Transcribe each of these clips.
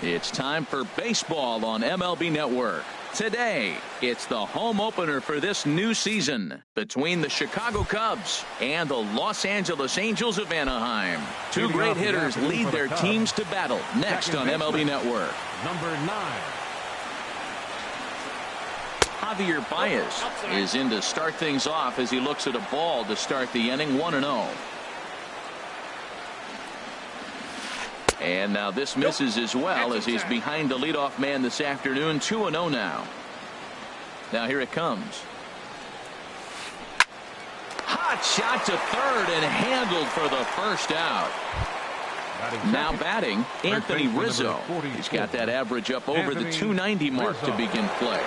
It's time for baseball on MLB Network. Today, it's the home opener for this new season between the Chicago Cubs and the Los Angeles Angels of Anaheim. Two great hitters lead their teams to battle next on MLB Network. Number 9. Javier Baez is in to start things off as he looks at a ball to start the inning 1-0. And now this misses as well as he's behind the leadoff man this afternoon. 2-0 now. Now here it comes. Hot shot to third and handled for the first out. Now batting, Anthony Rizzo. He's got that average up over the 290 mark to begin play.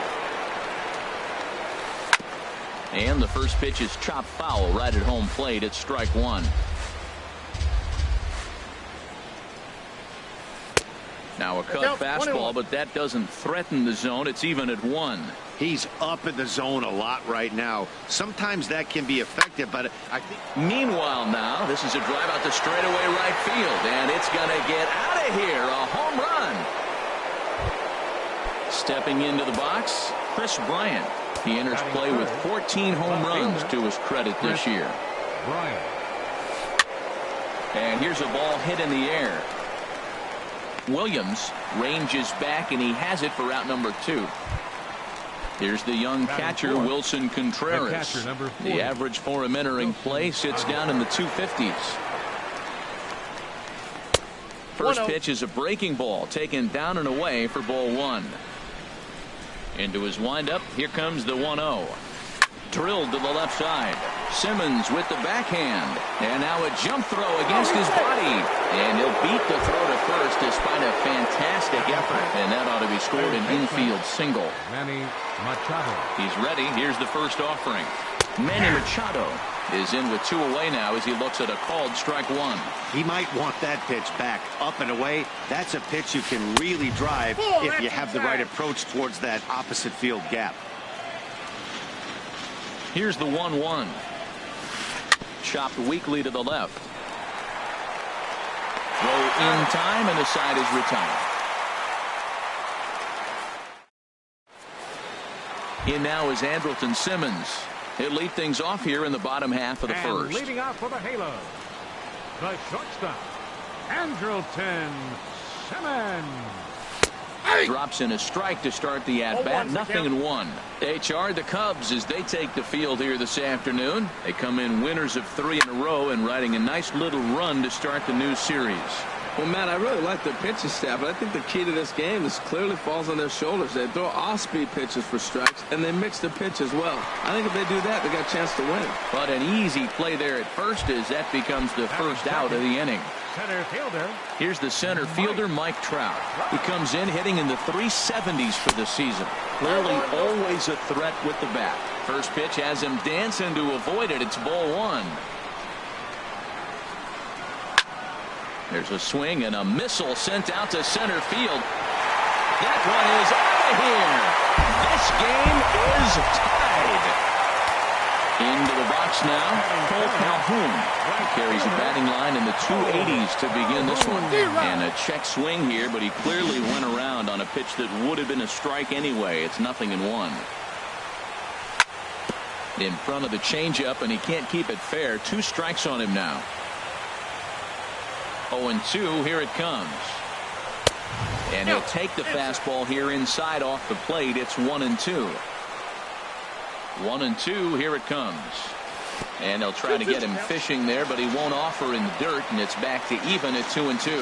And the first pitch is chopped foul right at home plate. It's strike one. Now a cut fastball, but that doesn't threaten the zone. It's even at 1. He's up in the zone a lot right now. Sometimes that can be effective, but I think. Meanwhile now, this is a drive out to straightaway right field, and it's going to get out of here. A home run. Stepping into the box, Chris Bryant. He enters play with 14 home runs to his credit this year. And here's a ball hit in the air. Williams ranges back, and he has it for out number 2. Here's the young catcher, Wilson Contreras. The average for him entering play sits down in the 250s. First pitch is a breaking ball taken down and away for ball 1. Into his windup, here comes the 1-0. Drilled to the left side. Simmons with the backhand. And now a jump throw against his body. And he'll beat the throw to first despite a fantastic effort. And that ought to be scored an infield single. Manny Machado. He's ready. Here's the first offering. Manny Machado is in with 2 away now as he looks at a called strike 1. He might want that pitch back up and away. That's a pitch you can really drive if you have the right approach towards that opposite field gap. Here's the 1-1. Chopped weakly to the left. Throw in time, and the side is retired. In now is Andrelton Simmons. He'll lead things off here in the bottom half of the first. Leading out for the Halo, the shortstop, Andrelton Simmons. Drops in a strike to start the at-bat. 0-1. They charge the Cubs as they take the field here this afternoon. They come in winners of 3 in a row and riding a nice little run to start the new series. Well, Matt, I really like their pitching staff, but I think the key to this game is clearly falls on their shoulders. They throw off-speed pitches for strikes, and they mix the pitch as well. I think if they do that, they got a chance to win. But an easy play there at first as that becomes the first out of the inning. Center fielder. Here's the center fielder, Mike Trout. He comes in hitting in the 370s for the season. Clearly always a threat with the bat. First pitch has him dancing to avoid it. It's ball 1. There's a swing and a missile sent out to center field. That one is out of here. This game is tied. Into the box now, Cole Calhoun. He carries a batting line in the 280s to begin this one. And a check swing here, but he clearly went around on a pitch that would have been a strike anyway. It's 0-1. In front of the changeup, and he can't keep it fair. 2 strikes on him now. 0-2, here it comes. And he'll take the fastball here inside off the plate. It's 1-2. 1-2, here it comes. And they'll try to get him fishing there, but he won't offer in the dirt, and it's back to even at 2-2.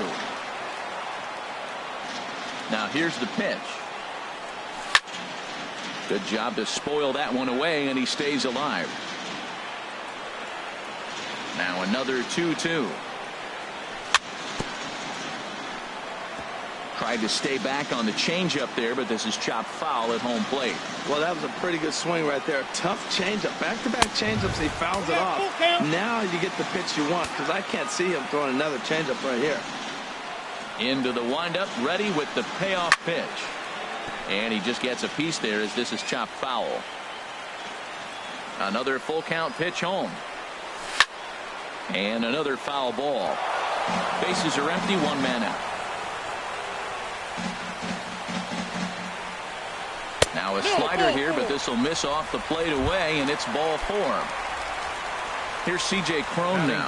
Now here's the pitch. Good job to spoil that one away, and he stays alive. Now another 2-2. Tried to stay back on the changeup there, but this is chopped foul at home plate. Well, that was a pretty good swing right there. Tough changeup. Back-to-back changeups, he fouls it off. Now you get the pitch you want, because I can't see him throwing another changeup right here. Into the windup, ready with the payoff pitch. And he just gets a piece there as this is chopped foul. Another full count pitch home. And another foul ball. Bases are empty, 1 man out. Now a slider here, but this will miss off the plate away, and it's ball 4. Here's C.J. Cron now.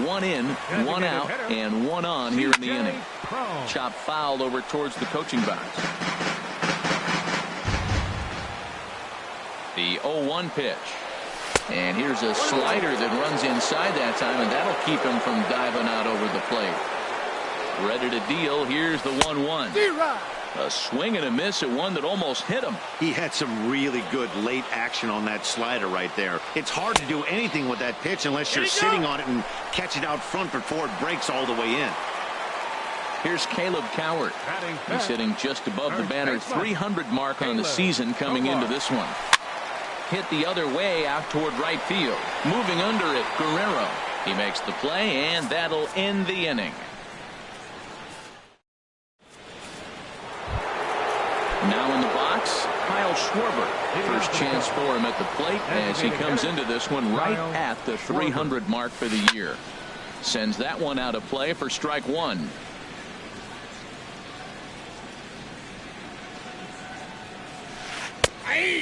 1 in, 1 out, and 1 on here in the inning. Chop foul over towards the coaching box. The 0-1 pitch. And here's a slider that runs inside that time, and that'll keep him from diving out over the plate. Ready to deal. Here's the 1-1. A swing and a miss at one that almost hit him. He had some really good late action on that slider right there. It's hard to do anything with that pitch unless you're sitting on it and catch it out front before it breaks all the way in. Here's Caleb Cowart. He's hitting just above the banner 300 mark on the season coming into this one. Hit the other way out toward right field. Moving under it, Guerrero. He makes the play, and that'll end the inning. Now in the box, Kyle Schwarber. First chance for him at the plate as he comes into this one right at the 300 mark for the year. Sends that one out of play for strike 1.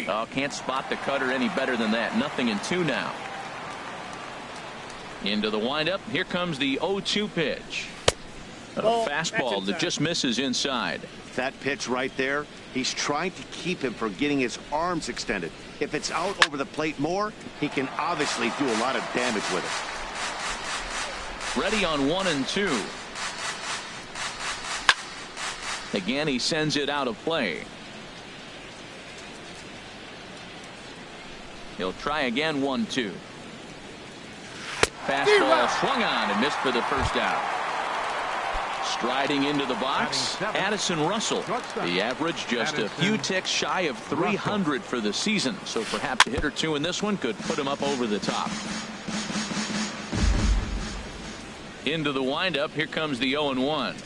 Oh, can't spot the cutter any better than that. 0-2 now. Into the windup. Here comes the 0-2 pitch. A fastball that just misses inside. That pitch right there, he's trying to keep him from getting his arms extended. If it's out over the plate more, he can obviously do a lot of damage with it. Ready on 1-2. Again, he sends it out of play. He'll try again. 1-2. Fastball swung on and missed for the first out. Striding into the box, Addison Russell. The average just a few ticks shy of 300 for the season, so perhaps a hit or two in this one could put him up over the top. Into the windup. Here comes the 0-1.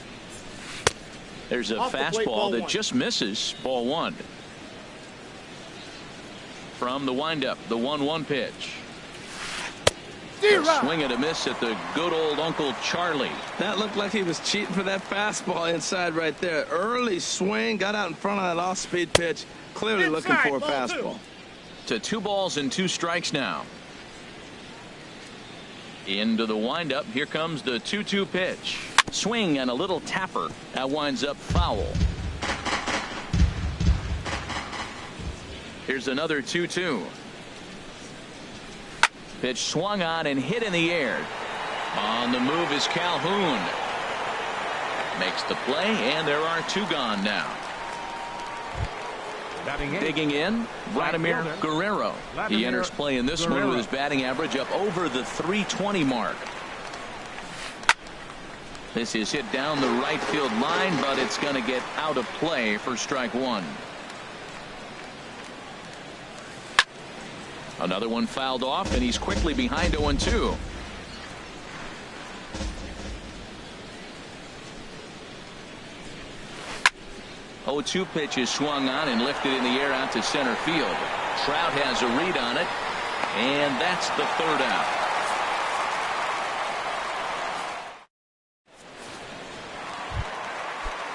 There's a fastball that just misses. Ball 1. From the windup, the 1-1 pitch. A swing and a miss at the good old Uncle Charlie. That looked like he was cheating for that fastball inside right there. Early swing, got out in front of that off-speed pitch. Clearly looking for a fastball. To 2 balls and 2 strikes now. Into the windup. Here comes the 2-2 pitch. Swing and a little tapper. That winds up foul. Here's another 2-2. Pitch swung on and hit in the air. On the move is Calhoun. Makes the play, and there are 2 gone now. Digging in, Vladimir Guerrero. He enters play in this one with his batting average up over the 320 mark. This is hit down the right field line, but it's going to get out of play for strike 1. Another one fouled off, and he's quickly behind 0-2. The 0-2 pitch is swung on and lifted in the air out to center field. Trout has a read on it, and that's the 3rd out.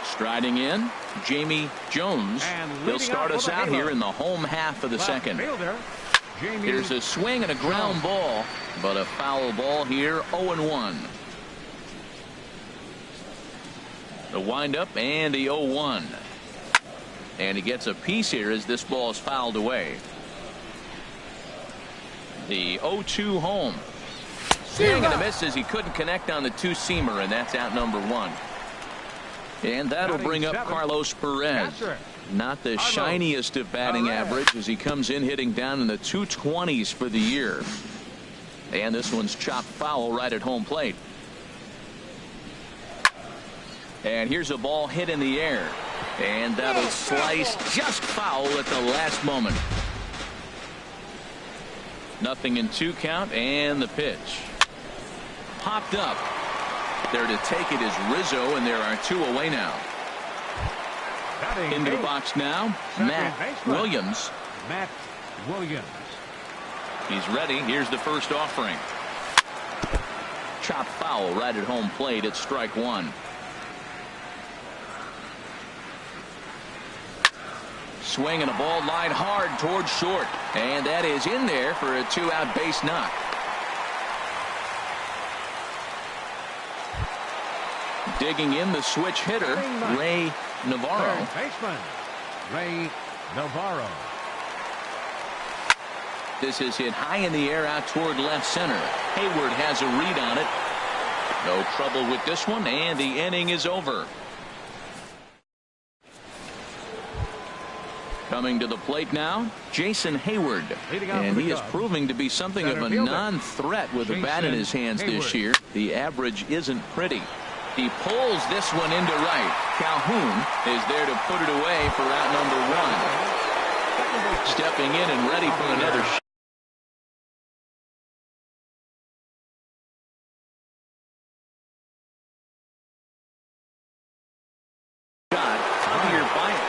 Striding in, Jamie Jones. He'll start us out here in the home half of the second. Here's a swing and a ground ball, but a foul ball here. 0-1. The windup and the 0-1. And he gets a piece here as this ball is fouled away. The 0-2 home. Swing and a miss as he couldn't connect on the 2-seamer, and that's out number 1. And that'll bring up Carlos Perez. Not the shiniest of batting average as he comes in hitting down in the 220s for the year. And this one's chopped foul right at home plate. And here's a ball hit in the air. And that'll slice just foul at the last moment. 0-2 count, and the pitch. Popped up. There to take it is Rizzo, and there are 2 away now. Into the box now, Matt Williams. Matt Williams. He's ready. Here's the first offering. Chop foul right at home plate. It's strike 1. Swinging a ball line hard towards short. And that is in there for a 2-out base knock. Digging in the switch hitter, Ray Navarro. Third baseman, Ray Navarro. This is hit high in the air out toward left center. Hayward has a read on it. No trouble with this one, and the inning is over. Coming to the plate now, Jason Hayward. And he is proving to be something of a non-threat with the bat in his hands this year. The average isn't pretty. He pulls this one into right. Calhoun is there to put it away for out number 1. Stepping in and ready for another shot. Javier Baez.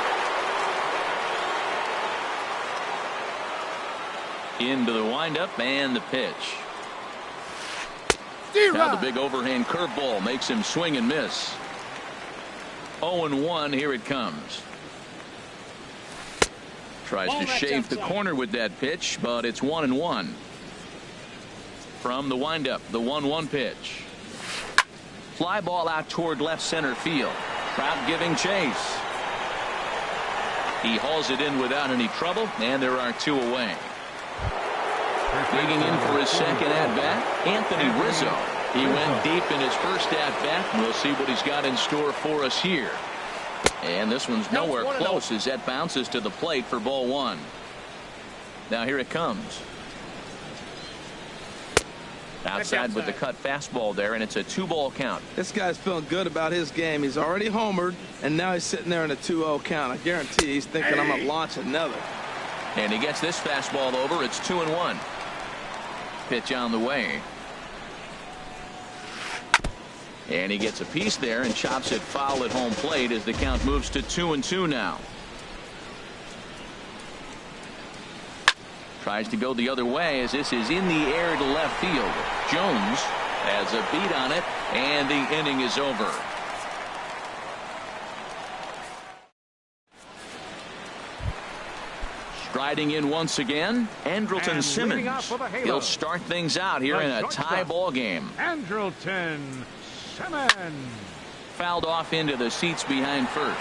Into the windup and the pitch. Now the big overhand curveball makes him swing and miss. 0-1, here it comes. Tries to shave the corner with that pitch, but it's 1-1. From the windup, the 1-1 pitch. Fly ball out toward left center field. Trout giving chase. He hauls it in without any trouble, and there are 2 away. Digging in for his second at-bat, Anthony Rizzo. He went deep in his first at-bat. We'll see what he's got in store for us here. And this one's nowhere close as that bounces to the plate for ball 1. Now here it comes. Outside with the cut fastball there, and it's a 2-ball count. This guy's feeling good about his game. He's already homered, and now he's sitting there in a 2-0 count. I guarantee he's thinking I'm going to launch another. And he gets this fastball over. It's 2-1. Pitch on the way. And he gets a piece there and chops it foul at home plate as the count moves to 2-2 now. Tries to go the other way as this is in the air to left field. Jones has a beat on it, and the inning is over. Striding in once again, Andrelton Simmons. He'll start things out here in a tie ball game. Andrelton Simmons. Fouled off into the seats behind first.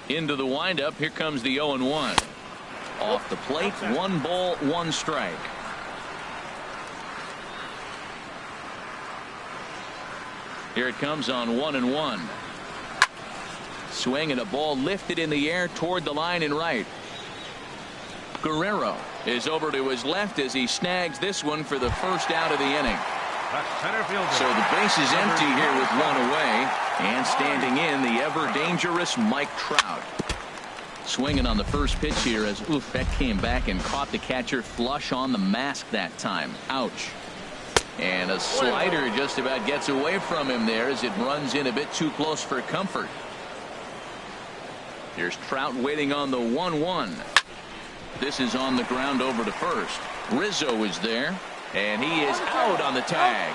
Into the windup. Here comes the 0-1. Off the plate, 1 ball, 1 strike. Here it comes on 1-1. Swing and a ball lifted in the air toward the line and right. Guerrero is over to his left as he snags this one for the first out of the inning. So the base is empty here with 1 away, and standing in the ever dangerous Mike Trout. Swinging on the first pitch here as that came back and caught the catcher flush on the mask that time. Ouch. And a slider just about gets away from him there as it runs in a bit too close for comfort. Here's Trout waiting on the 1-1. This is on the ground over to first. Rizzo is there, and he is out on the tag.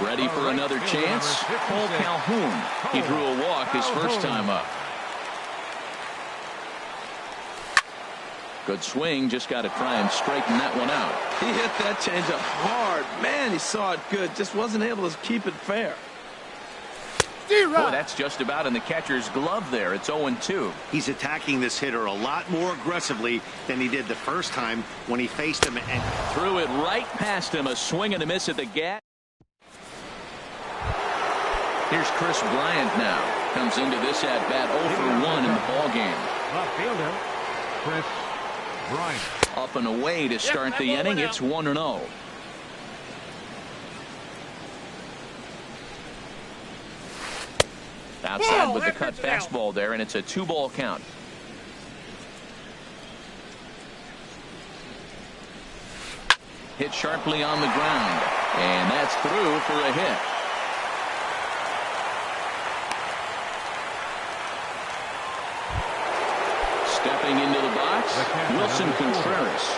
Ready for another chance? Cole Calhoun. He drew a walk his first time up. Good swing, just got to try and straighten that one out. He hit that changeup hard. Man, he saw it good. Just wasn't able to keep it fair. Oh, that's just about in the catcher's glove there. It's 0-2. He's attacking this hitter a lot more aggressively than he did the first time when he faced him and threw it right past him. A swing and a miss at the gap. Here's Chris Bryant now. Comes into this at bat 0 for 1 in the ball game. Left fielder, Chris Bryant. Up and away to start the inning. It's 1-0. Outside with the cut fastball there, and it's a 2-ball count. Hit sharply on the ground, and that's through for a hit. Stepping into the box, Wilson Contreras.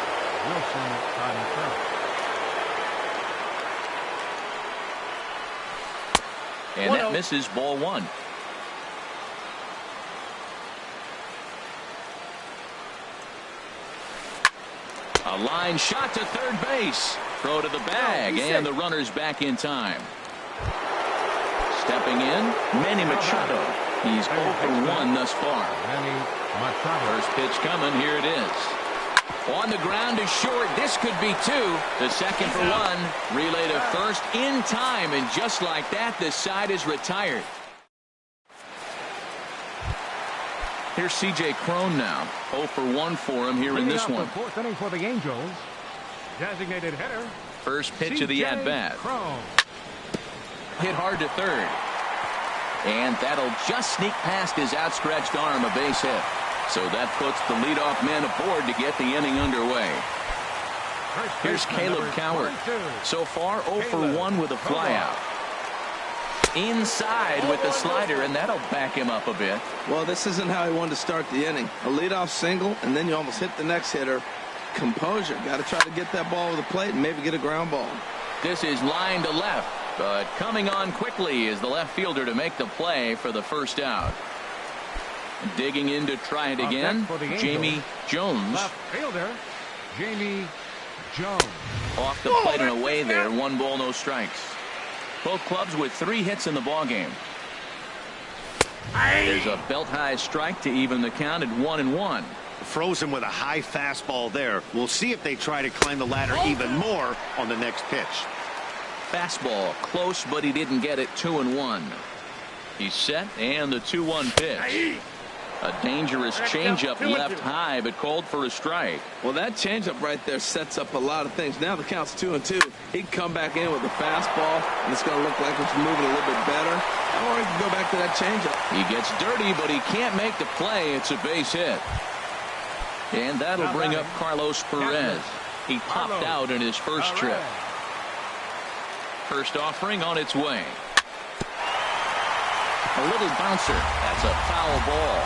And that misses ball one. A line shot to third base. Throw to the bag, and the runner's back in time. Stepping in, Manny Machado. He's 0 for 1 thus far. First pitch coming. Here it is. On the ground is short. This could be two. The second for one. Relay to first in time, and just like that, the side is retired. Here's C.J. Cron now. 0 for 1 for him here in this one. Fourth inning for the Angels. Designated hitter. First pitch of the at-bat. Hit hard to third. And that'll just sneak past his outstretched arm, a base hit. So that puts the leadoff man aboard to get the inning underway. Here's Caleb Coward. So far, 0 for 1 with a flyout. Inside with the slider, and that'll back him up a bit. Well, this isn't how he wanted to start the inning. A leadoff single, and then you almost hit the next hitter. Composure. Got to try to get that ball over the plate and maybe get a ground ball. This is line to left, but coming on quickly is the left fielder to make the play for the first out. Digging in to try it again, Jamie Jones. Left fielder, Jamie Jones. Off the plate and away there. 1 ball, no strikes. Both clubs with 3 hits in the ballgame. There's a belt-high strike to even the count at 1-1. Frozen with a high fastball there. We'll see if they try to climb the ladder even more on the next pitch. Fastball close, but he didn't get it. 2-1. He's set, and the 2-1 pitch. A dangerous changeup left high, but called for a strike. Well, that changeup right there sets up a lot of things. Now the count's 2-2. He can come back in with a fastball, and it's going to look like it's moving a little bit better. Or he can go back to that changeup. He gets dirty, but he can't make the play. It's a base hit. And that'll bring up Carlos Perez. He popped out in his first trip. First offering on its way. A little bouncer. That's a foul ball.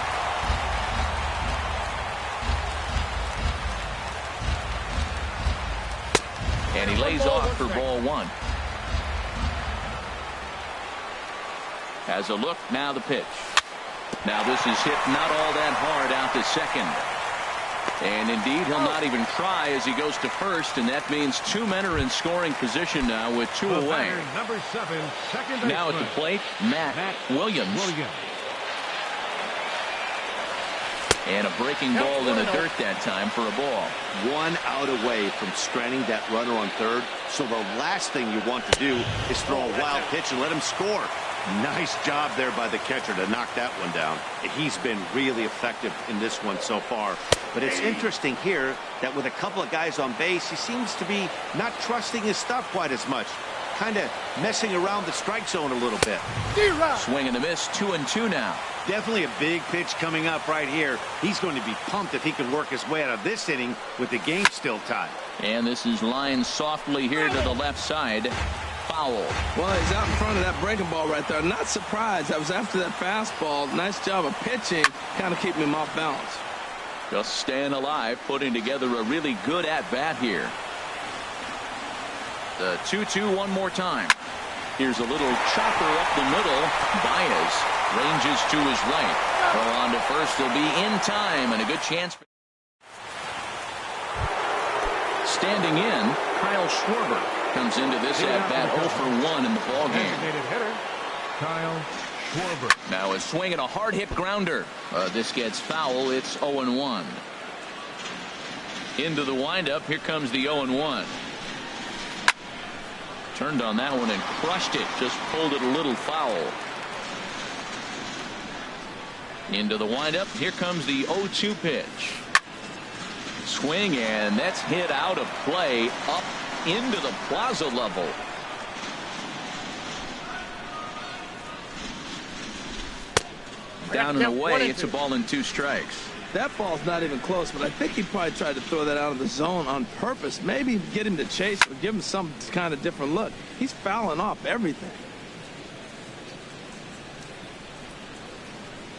And he lays off for ball one. Has a look. Now the pitch. Now this is hit not all that hard out to second. And indeed, he'll not even try as he goes to first, and that means 2 men are in scoring position now with 2 away. Number 7, second baseman. Now at the plate, Matt Williams. And a breaking ball in the dirt that time for a ball. 1 out away from stranding that runner on third. So the last thing you want to do is throw a wild pitch and let him score. Nice job there by the catcher to knock that one down. He's been really effective in this one so far. But it's interesting here that with a couple of guys on base, he seems to be not trusting his stuff quite as much. Kind of messing around the strike zone a little bit. Swing and a miss, 2-2 now. Definitely a big pitch coming up right here. He's going to be pumped if he can work his way out of this inning with the game still tied. And this is lined softly here to the left side. Foul. Well, he's out in front of that breaking ball right there. Not surprised. I was after that fastball. Nice job of pitching, kind of keeping him off balance. Just staying alive, putting together a really good at-bat here. The 2-2 one more time. Here's a little chopper up the middle. Baez ranges to his right. Throw on to first. He'll be in time and a good chance. Standing in, Kyle Schwarber comes into this at-bat 0 for 1 in the ballgame. Hitter, Kyle Schwarber. Now a swing and a hard-hit grounder. This gets foul. It's 0-1. Into the windup. Here comes the 0-1. Turned on that one and crushed it. Just pulled it a little foul. Into the windup. Here comes the 0-2 pitch. Swing, and that's hit out of play up into the plaza level. Down and away. It's a ball and 2 strikes. That ball's not even close, but I think he probably tried to throw that out of the zone on purpose. Maybe get him to chase or give him some kind of different look. He's fouling off everything.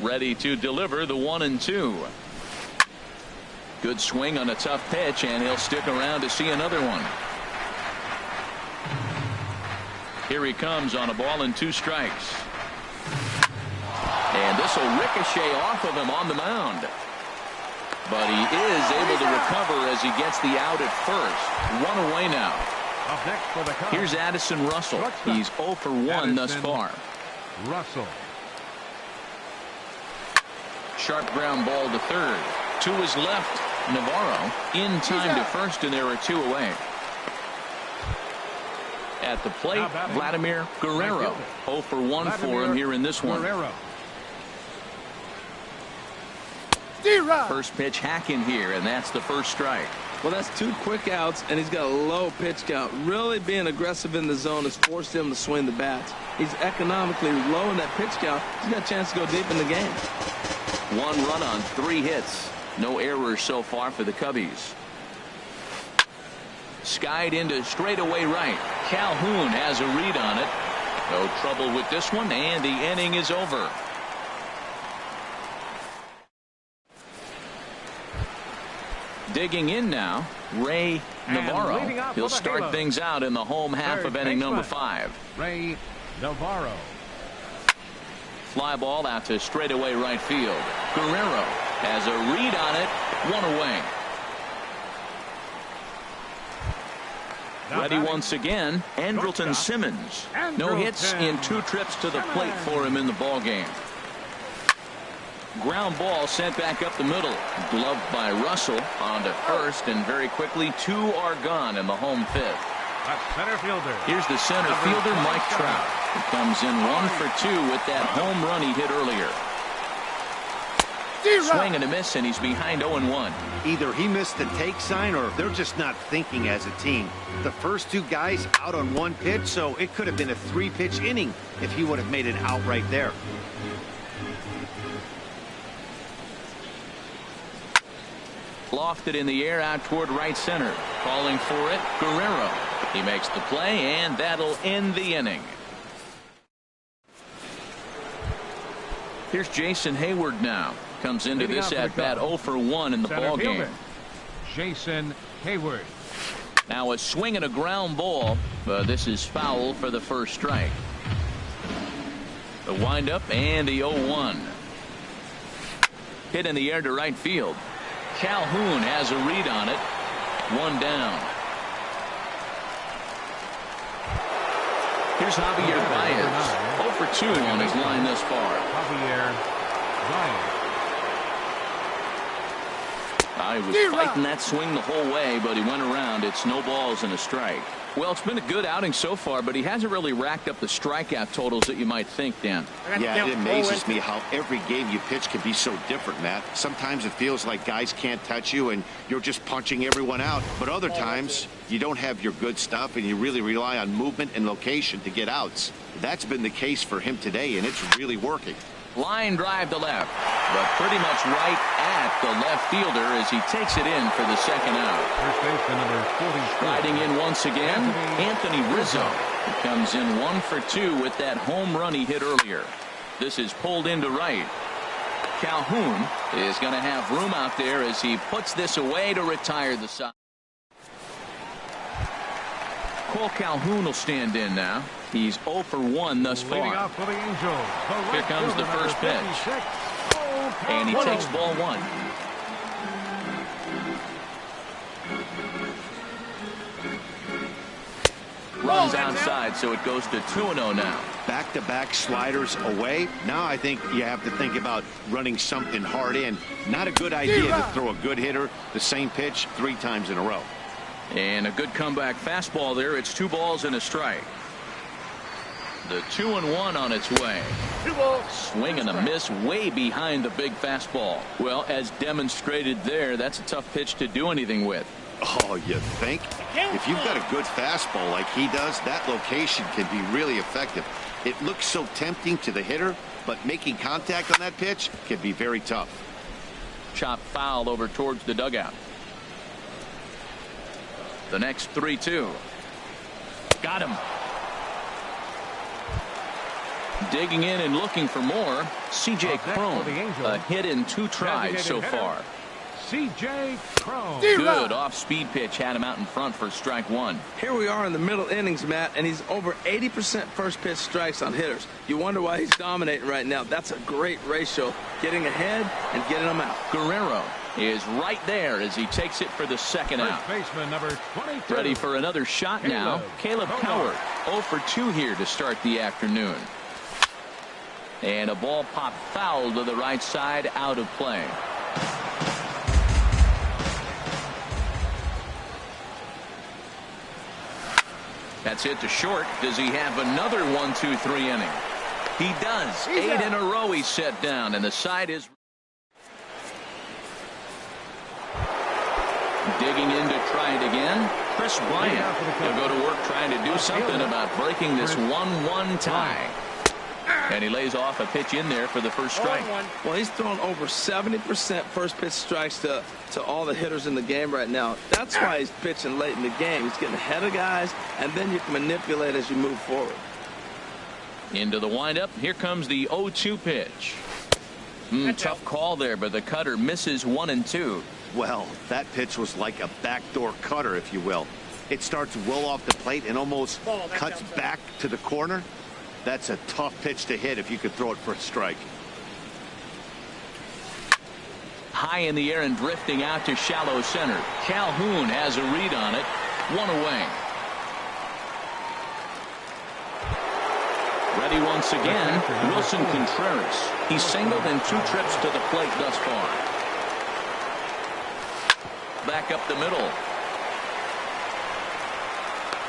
Ready to deliver the 1-2. Good swing on a tough pitch, and he'll stick around to see another one. Here he comes on a ball and 2 strikes. And this will ricochet off of him on the mound. But he is able to recover as he gets the out at first. 1 away now. Up next for the Cubs, Here's Addison Russell. He's 0 for 1 thus far. Russell. Sharp ground ball to third. To his left, Navarro in time to first, and there are 2 away. At the plate, Vladimir Guerrero. 0 for 1 for him here in this one. Guerrero. First pitch hack in here, and that's the first strike. Well, that's 2 quick outs, and he's got a low pitch count. Really being aggressive in the zone has forced him to swing the bats. He's economically low in that pitch count. He's got a chance to go deep in the game. 1 run on 3 hits. No errors so far for the Cubbies. Skied into straightaway right. Calhoun has a read on it. No trouble with this one, and the inning is over. Digging in now, Ray Navarro. He'll start things out in the home half of inning number 5. Ray Navarro. Fly ball out to straightaway right field. Guerrero has a read on it. 1 away. Ready once again, Andrelton Simmons. No hits in 2 trips to the plate for him in the ball game. Ground ball sent back up the middle. Gloved by Russell on to first, and very quickly 2 are gone in the home 5th. Center fielder. Here's the center fielder, Mike Trout. He comes in 1 for 2 with that home run he hit earlier. Swing and a miss, and he's behind 0-1. Either he missed the take sign or they're just not thinking as a team. The first 2 guys out on 1 pitch, so it could have been a 3-pitch inning if he would have made it out right there. Lofted in the air out toward right center. Calling for it, Guerrero. He makes the play, and that'll end the inning. Here's Jason Hayward now. Comes into this at-bat 0 for 1 in the ball game. Jason Hayward. Now a swing and a ground ball. This is foul for the first strike. The windup and the 0-1. Hit in the air to right field. Calhoun has a read on it. 1 down. Here's Javier Baez. 0 for 2 on his line thus far. Javier Baez. He was fighting that swing the whole way, but he went around. It's no balls and a strike. Well, it's been a good outing so far, but he hasn't really racked up the strikeout totals that you might think, Dan. Yeah, it amazes me how every game you pitch can be so different, Matt. Sometimes it feels like guys can't touch you and you're just punching everyone out. But other times, you don't have your good stuff and you really rely on movement and location to get outs. That's been the case for him today, and it's really working. Line drive to left, but pretty much right at the left fielder as he takes it in for the second out. First baseman number 44. Riding in once again, Anthony Rizzo. He comes in 1 for 2 with that home run he hit earlier. This is pulled into right. Calhoun is going to have room out there as he puts this away to retire the side. Cole Calhoun will stand in now. He's 0 for 1 thus far. For the Angels, Here comes the first pitch. And he takes ball 1. Runs outside, so it goes to 2-0 now. Back-to-back sliders away. Now I think you have to think about running something hard in. Not a good idea to throw a good hitter the same pitch 3 times in a row. And a good comeback fastball there. It's 2 balls and a strike. The 2-1 on its way. Swing and a miss way behind the big fastball. Well, as demonstrated there, that's a tough pitch to do anything with. Oh, you think? If you've got a good fastball like he does, that location can be really effective. It looks so tempting to the hitter, but making contact on that pitch can be very tough. Chop foul over towards the dugout. The next 3-2. Got him. Digging in and looking for more, C.J. Cron. A hit in 2 tries so far. C.J. Cron. Good off-speed pitch had him out in front for strike one. Here we are in the middle innings, Matt, and he's over 80% first pitch strikes on hitters. You wonder why he's dominating right now. That's a great ratio, getting ahead and getting them out. Guerrero is right there as he takes it for the second out. First baseman number 22. Ready for another shot now. Caleb Coward, 0 for 2 here to start the afternoon. And a ball popped foul to the right side, out of play. That's hit to short. Does he have another 1-2-3 inning? He does. 8 in a row he's set down, and the side is digging in to try it again. Chris Bryant will go to work trying to do something about breaking this 1-1 tie. And he lays off a pitch in there for the first strike. Well, he's thrown over 70% first pitch strikes to all the hitters in the game right now. That's why he's pitching late in the game. He's getting ahead of guys, and then you can manipulate as you move forward. Into the windup. Here comes the 0-2 pitch. Tough call there, but the cutter misses 1 and 2. Well, that pitch was like a backdoor cutter, if you will. It starts well off the plate and almost cuts back to the corner. That's a tough pitch to hit if you could throw it for a strike. High in the air and drifting out to shallow center. Calhoun has a read on it. 1 away. Ready once again, Wilson Contreras. He's singled in 2 trips to the plate thus far. Back up the middle.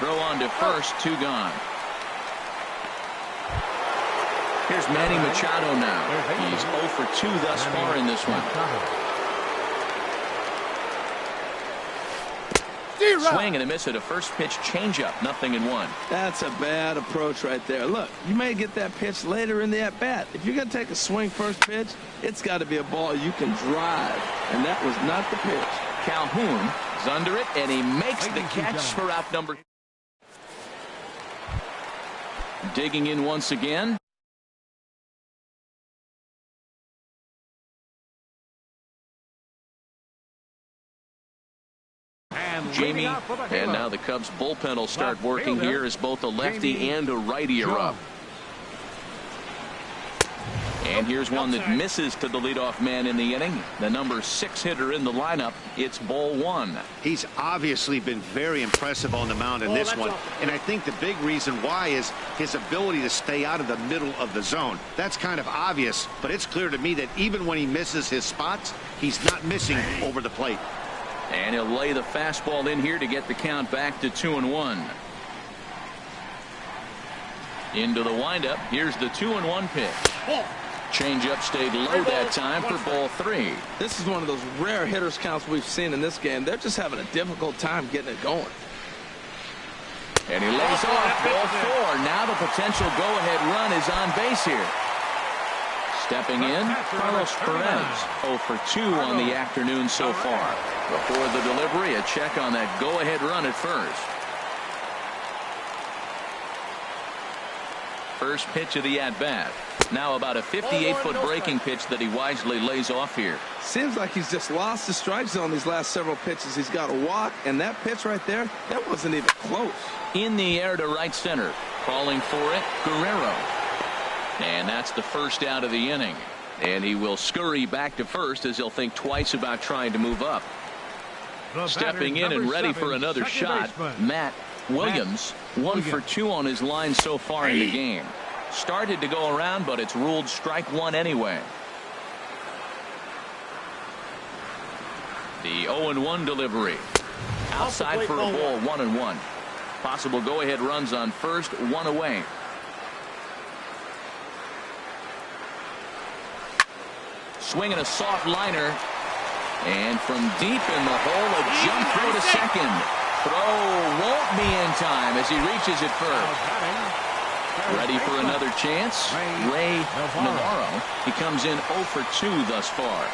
Throw on to first, 2 gone. Here's Manny Machado now. He's 0 for 2 thus far in this one. Swing and a miss at a first pitch changeup. 0-1. That's a bad approach right there. Look, you may get that pitch later in the at-bat. If you're going to take a swing first pitch, it's got to be a ball you can drive. And that was not the pitch. Calhoun is under it, and he makes the catch for out number. Digging in once again. Jamie, and now the Cubs bullpen will start working here as both a lefty and a righty are up. And here's one that misses to the leadoff man in the inning. The number 6 hitter in the lineup. It's ball 1. He's obviously been very impressive on the mound in this one. And I think the big reason why is his ability to stay out of the middle of the zone. That's kind of obvious, but it's clear to me that even when he misses his spots, he's not missing over the plate. And he'll lay the fastball in here to get the count back to 2-1. Into the windup. Here's the 2-1 pitch. Changeup stayed low that time for ball 3. This is one of those rare hitters counts we've seen in this game. They're just having a difficult time getting it going. And he lays off ball 4. Now the potential go-ahead run is on base here. Stepping in, Carlos Perez, 0 for 2 on the afternoon so far. Before the delivery, a check on that go-ahead run at first. First pitch of the at-bat. Now about a 58-foot breaking pitch that he wisely lays off here. Seems like he's just lost the strike zone these last several pitches. He's got a walk, and that pitch right there, that wasn't even close. In the air to right center. Calling for it, Guerrero. And that's the first out of the inning. And he will scurry back to first as he'll think twice about trying to move up. Stepping in and ready for another shot, Matt Williams. 1 for 2 on his line so far in the game. Started to go around, but it's ruled strike 1 anyway. The 0-1 delivery. Outside for a ball, 1-1. Possible go-ahead runs on first, 1 away. Swinging a soft liner. And from deep in the hole, a jump throw to second. Throw won't be in time as he reaches it first. Ready for another chance? Ray Navarro. He comes in 0 for 2 thus far.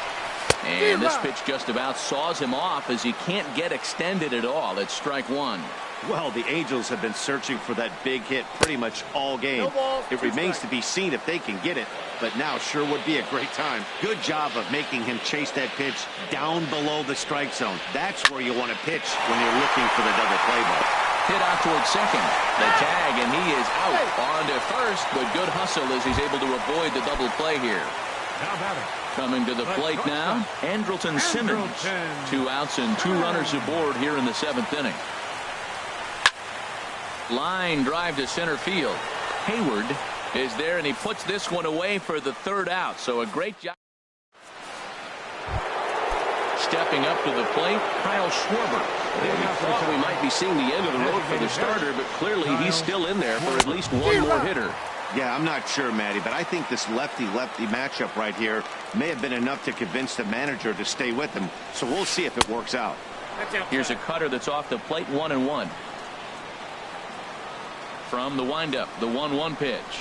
And this pitch just about saws him off as he can't get extended at all. It's strike 1. Well, the Angels have been searching for that big hit pretty much all game. It remains to be seen if they can get it, but now sure would be a great time. Good job of making him chase that pitch down below the strike zone. That's where you want to pitch when you're looking for the double play ball. Hit out towards second. The tag, and he is out. On to first, but good hustle as he's able to avoid the double play here. Coming to the plate now, Andrelton Simmons. 2 outs and 2 runners aboard here in the 7th inning. Line drive to center field. Hayward is there, and he puts this one away for the 3rd out. So a great job. Stepping up to the plate, Kyle Schwarber. And we thought we might be seeing the end of the road for the starter, but clearly he's still in there for at least one more hitter. Yeah, I'm not sure, Matty, but I think this lefty-lefty matchup right here may have been enough to convince the manager to stay with him. So we'll see if it works out. Here's a cutter that's off the plate, 1-1. From the windup, the 1-1 pitch.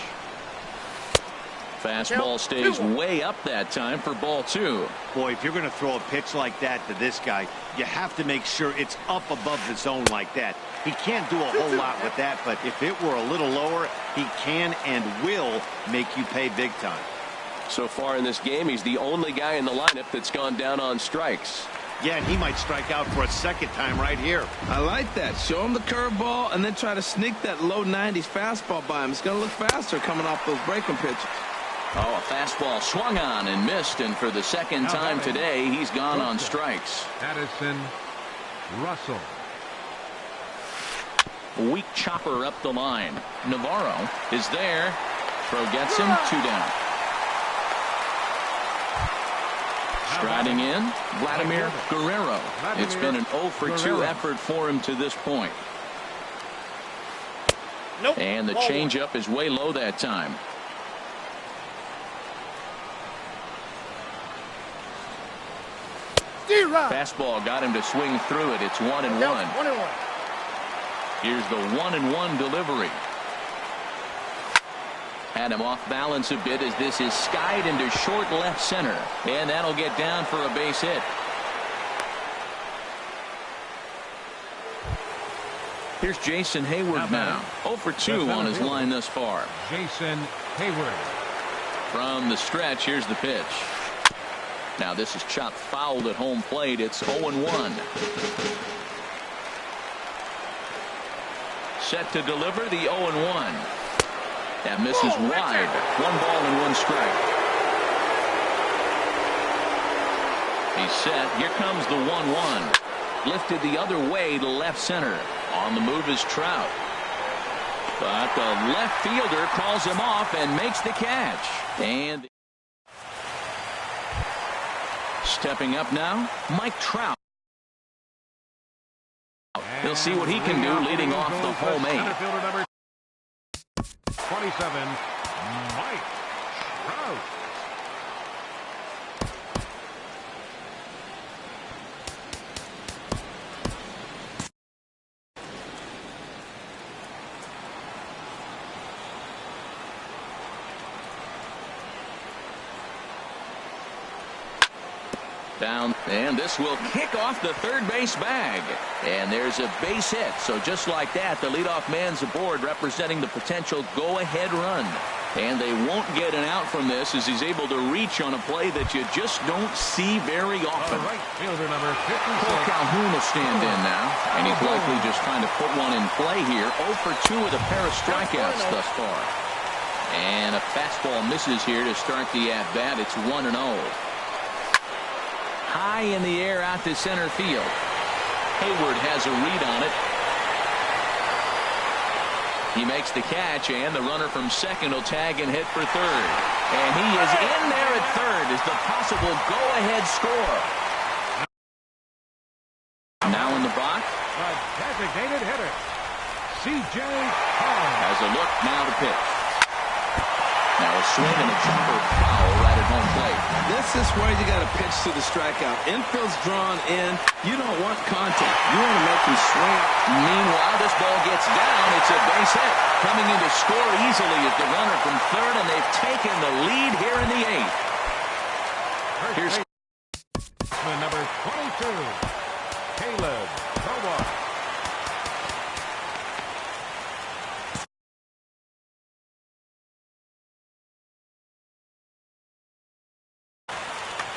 Fastball stays way up that time for ball 2. Boy, if you're going to throw a pitch like that to this guy, you have to make sure it's up above the zone like that. He can't do a whole lot with that, but if it were a little lower, he can and will make you pay big time. So far in this game, he's the only guy in the lineup that's gone down on strikes. Yeah, and he might strike out for a 2nd time right here. I like that. Show him the curveball and then try to sneak that low 90s fastball by him. It's going to look faster coming off those breaking pitches. Oh, a fastball swung on and missed, and for the 2nd time today, he's gone on strikes. Addison Russell. Weak chopper up the line. Navarro is there. Throw gets him. 2 down. Striding in, Vladimir Guerrero. It's been an 0 for 2 effort for him to this point. And the changeup is way low that time. Fastball got him to swing through it. It's 1-1. Here's the 1-1 delivery. Had him off balance a bit as this is skied into short left center. And that'll get down for a base hit. Here's Jason Hayward now. 0 for 2 on his line thus far. Jason Hayward. From the stretch, here's the pitch. Now this is chopped fouled at home plate. It's 0-1. Set to deliver the 0-1. That misses wide. 1 ball and 1 strike. He's set. Here comes the 1-1. Lifted the other way to left center. On the move is Trout. But the left fielder calls him off and makes the catch. And stepping up now, Mike Trout. He'll see what he can do leading off the home 8. 27, Mike Trout. Down, and this will kick off the third base bag. And there's a base hit. So just like that, the leadoff man's aboard, representing the potential go-ahead run. And they won't get an out from this as he's able to reach on a play that you just don't see very often. Right fielder number 56. Cole Calhoun will stand in now, and he's likely just trying to put one in play here. 0 for 2 with a pair of strikeouts thus far. And a fastball misses here to start the at-bat. It's 1-0. High in the air out to center field. Hayward has a read on it. He makes the catch, and the runner from second will tag and hit for third. And he is in there at third as the possible go-ahead score. Now in the box. The designated hitter, C.J. Holland. Has a look now to pitch. Now a swing and a chopper foul right at home plate. This is where you got to pitch to the strikeout. Infield's drawn in. You don't want contact. You want to make him swing. Meanwhile, this ball gets down. It's a base hit. Coming in to score easily is the runner from third, and they've taken the lead here in the 8th. Here's number 22, Caleb Howard.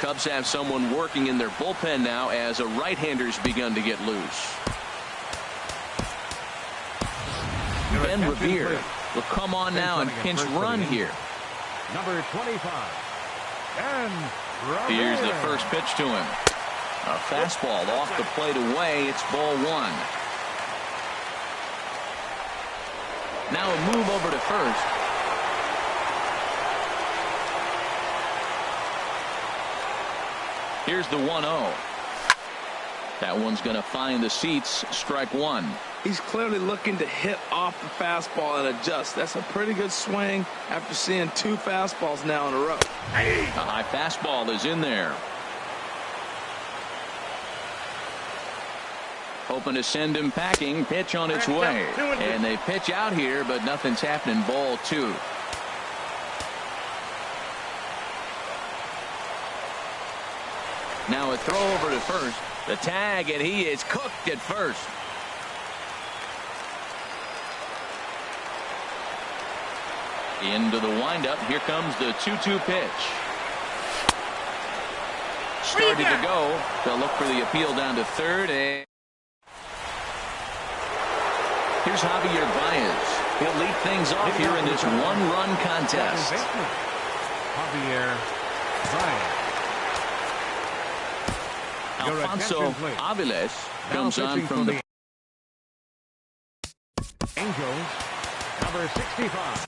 Cubs have someone working in their bullpen now as a right-hander's begun to get loose. Ben Revere will come on now and pinch run here. Number 25. And Here's the first pitch to him. A fastball off the plate away. It's ball one. Now a move over to first. Here's the 1-0. That one's going to find the seats. Strike one. He's clearly looking to hit off the fastball and adjust. That's a pretty good swing after seeing two fastballs now in a row. A high fastball is in there. Hoping to send him packing. Pitch on its way. And they pitch out here, but nothing's happening. Ball two. Now a throw over to first. The tag, and he is cooked at first. Into the windup. Here comes the 2-2 pitch. Started to go. They'll look for the appeal down to third. And here's Javier Baez. He'll lead things off here in this one-run contest. Javier Baez. Alfonso Aviles comes on from the Angels. Number 65.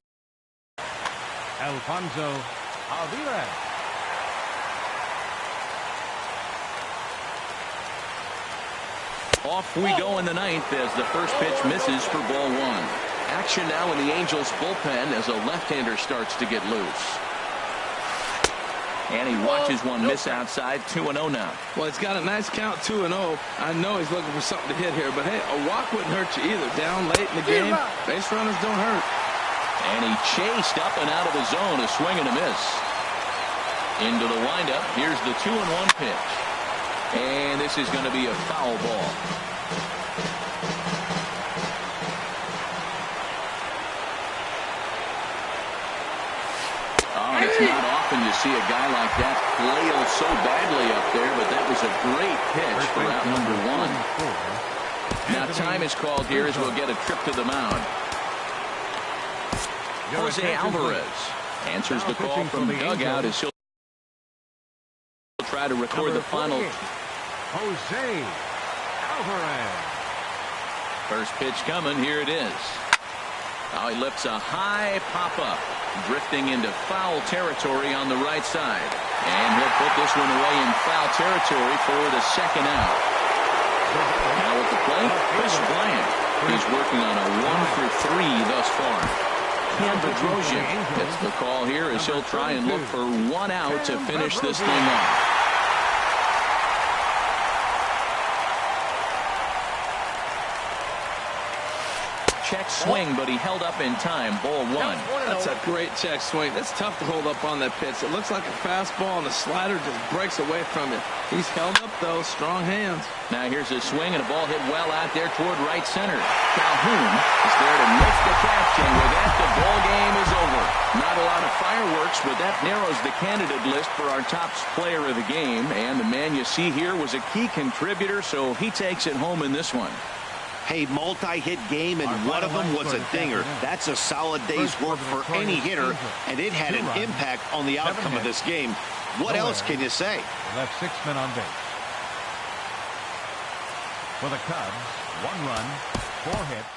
Alfonso Aviles. Off we go in the ninth as the first pitch misses for ball one. Action now in the Angels bullpen as a left-hander starts to get loose. And he watches one miss outside. 2-0 now. Well, it's got a nice count, 2-0. I know he's looking for something to hit here, but hey, a walk wouldn't hurt you either. Down late in the game, base runners don't hurt. And he chased up and out of the zone. A swing and a miss. Into the windup. Here's the 2-1 pitch. And this is going to be a foul ball. Oh, it's not often you see a guy like that flail so badly up there, but that was a great pitch for out number one. Now time is called here as we'll get a trip to the mound. Jose Alvarez answers the call from the dugout as he'll try to record the final. Jose Alvarez. First pitch coming. Here it is. Now he lifts a high pop-up, drifting into foul territory on the right side. And he'll put this one away in foul territory for the second out. Now at the plate, Chris Bryant. He's working on a 1-for-3 thus far. Ken Bedrosian gets the call here as he'll try and look for one out to finish this thing off. Check swing, but he held up in time. Ball one. That's a great check swing. That's tough to hold up on that pitch. It looks like a fastball, and the slider just breaks away from it. He's held up, though. Strong hands. Now here's a swing, and a ball hit well out there toward right center. Calhoun is there to make the catch, and with that, the ball game is over. Not a lot of fireworks, but that narrows the candidate list for our top player of the game. And the man you see here was a key contributor, so he takes it home in this one. Hey, multi-hit game, and one of them was a dinger. That's a solid day's work for any hitter, and it had an impact on the outcome of this game. What else can you say? Left 6 men on base. For the Cubs, 1 run, 4 hits.